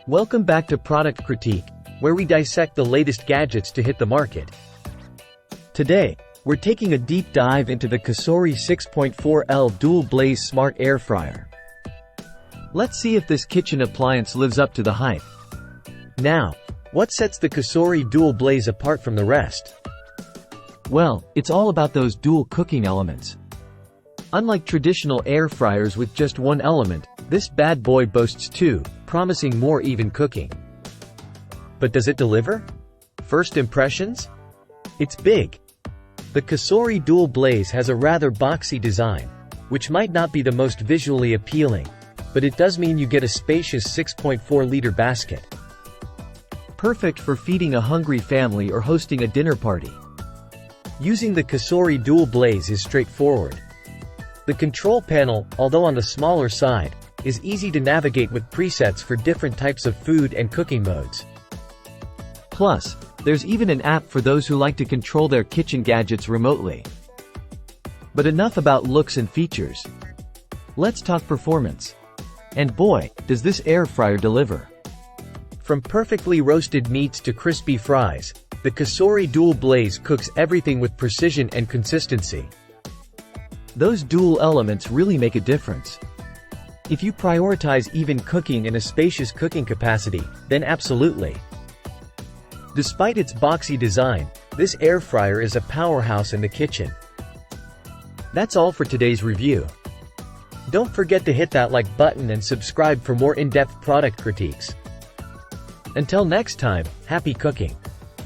Welcome back to Product Critique, where we dissect the latest gadgets to hit the market. Today, we're taking a deep dive into the Cosori 6.4L Dual Blaze Smart Air Fryer. Let's see if this kitchen appliance lives up to the hype. Now, what sets the Cosori Dual Blaze apart from the rest? Well, it's all about those dual cooking elements. Unlike traditional air fryers with just one element, this bad boy boasts two, promising more even cooking. But does it deliver? First impressions? It's big. The Cosori Dual Blaze has a rather boxy design, which might not be the most visually appealing, but it does mean you get a spacious 6.4-liter basket. Perfect for feeding a hungry family or hosting a dinner party. Using the Cosori Dual Blaze is straightforward. The control panel, although on the smaller side, is easy to navigate with presets for different types of food and cooking modes. Plus, there's even an app for those who like to control their kitchen gadgets remotely. But enough about looks and features. Let's talk performance. And boy, does this air fryer deliver. From perfectly roasted meats to crispy fries, the Cosori Dual Blaze cooks everything with precision and consistency. Those dual elements really make a difference. If you prioritize even cooking and a spacious cooking capacity, then absolutely. Despite its boxy design, this air fryer is a powerhouse in the kitchen. That's all for today's review. Don't forget to hit that like button and subscribe for more in-depth product critiques. Until next time, happy cooking!